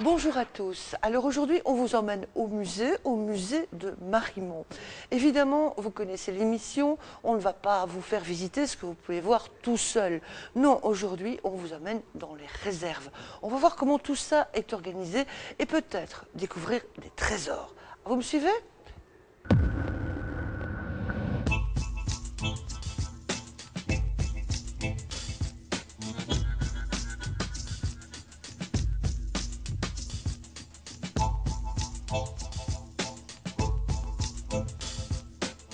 Bonjour à tous. Alors aujourd'hui, on vous emmène au musée de Marimont. Évidemment, vous connaissez l'émission, on ne va pas vous faire visiter ce que vous pouvez voir tout seul. Non, aujourd'hui, on vous emmène dans les réserves. On va voir comment tout ça est organisé et peut-être découvrir des trésors. Vous me suivez ?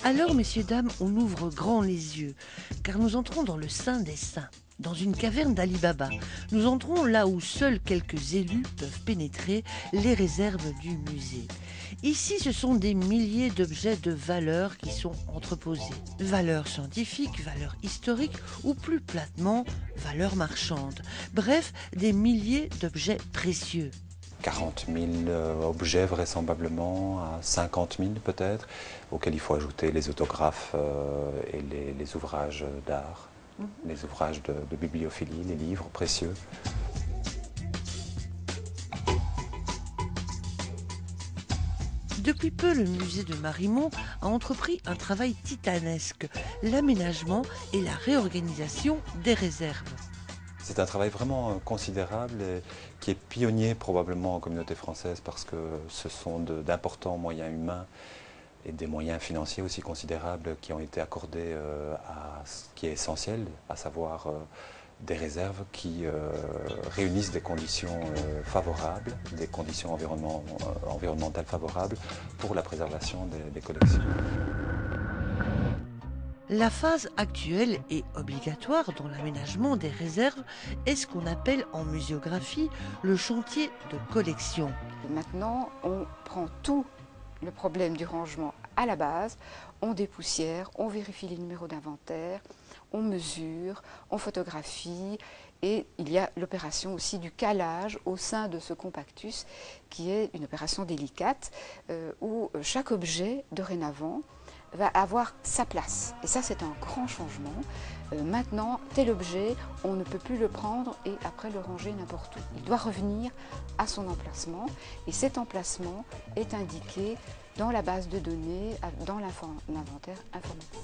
Alors, messieurs, dames, on ouvre grand les yeux, car nous entrons dans le Saint des Saints, dans une caverne d'Ali Baba. Nous entrons là où seuls quelques élus peuvent pénétrer, les réserves du musée. Ici, ce sont des milliers d'objets de valeur qui sont entreposés. Valeurs scientifiques, valeurs historiques ou plus platement, valeurs marchandes. Bref, des milliers d'objets précieux. 40 000 objets vraisemblablement, à 50 000 peut-être, auxquels il faut ajouter les autographes et les ouvrages d'art, les ouvrages de bibliophilie, les livres précieux. Depuis peu, le musée de Marimont a entrepris un travail titanesque, l'aménagement et la réorganisation des réserves. C'est un travail vraiment considérable et qui est pionnier probablement en communauté française parce que ce sont d'importants moyens humains et des moyens financiers aussi considérables qui ont été accordés à ce qui est essentiel, à savoir des réserves qui réunissent des conditions favorables, des conditions environnementales favorables pour la préservation des collections. La phase actuelle et obligatoire dans l'aménagement des réserves est ce qu'on appelle en muséographie le chantier de collection. Maintenant, on prend tout le problème du rangement à la base, on dépoussière, on vérifie les numéros d'inventaire, on mesure, on photographie et il y a l'opération aussi du calage au sein de ce compactus qui est une opération délicate où chaque objet dorénavant va avoir sa place. Et ça, c'est un grand changement. Maintenant, tel objet, on ne peut plus le prendre et après le ranger n'importe où. Il doit revenir à son emplacement et cet emplacement est indiqué dans la base de données, dans l'inventaire informatisé.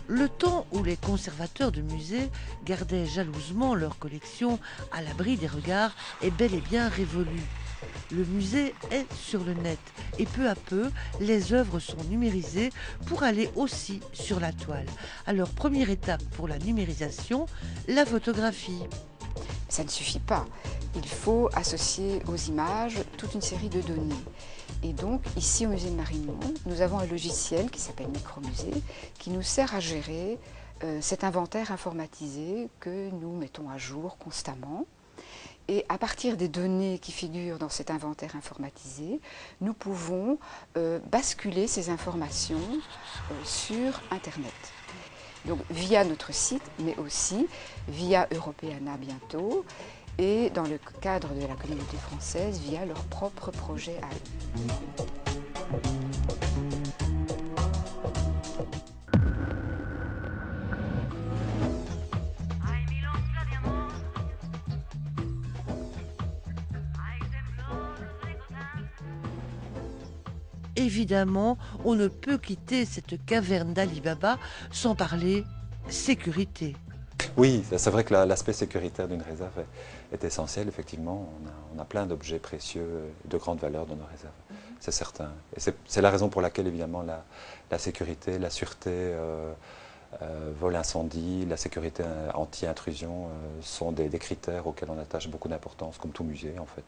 Le temps où les conservateurs de musées gardaient jalousement leur collection à l'abri des regards est bel et bien révolu. Le musée est sur le net et peu à peu, les œuvres sont numérisées pour aller aussi sur la toile. Alors, première étape pour la numérisation, la photographie. Ça ne suffit pas. Il faut associer aux images toute une série de données. Et donc, ici au musée de Marimont, nous avons un logiciel qui s'appelle Micromusée, qui nous sert à gérer cet inventaire informatisé que nous mettons à jour constamment. Et à partir des données qui figurent dans cet inventaire informatisé, nous pouvons basculer ces informations sur Internet. Donc via notre site, mais aussi via Europeana bientôt, et dans le cadre de la communauté française, via leur propre projet à eux. Évidemment, on ne peut quitter cette caverne d'Ali Baba sans parler sécurité. Oui, c'est vrai que l'aspect sécuritaire d'une réserve est essentiel, effectivement. On a plein d'objets précieux de grande valeur dans nos réserves, c'est certain. Et c'est la raison pour laquelle, évidemment, la sécurité, la sûreté, vol incendie, la sécurité anti-intrusion sont des critères auxquels on attache beaucoup d'importance, comme tout musée, en fait.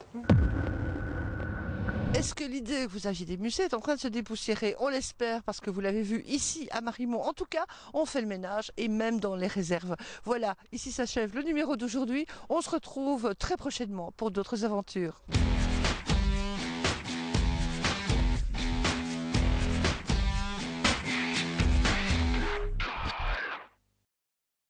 Est-ce que l'idée que vous aviez des musées est en train de se dépoussiérer? On l'espère parce que vous l'avez vu ici à Marimont. En tout cas, on fait le ménage et même dans les réserves. Voilà, ici s'achève le numéro d'aujourd'hui. On se retrouve très prochainement pour d'autres aventures.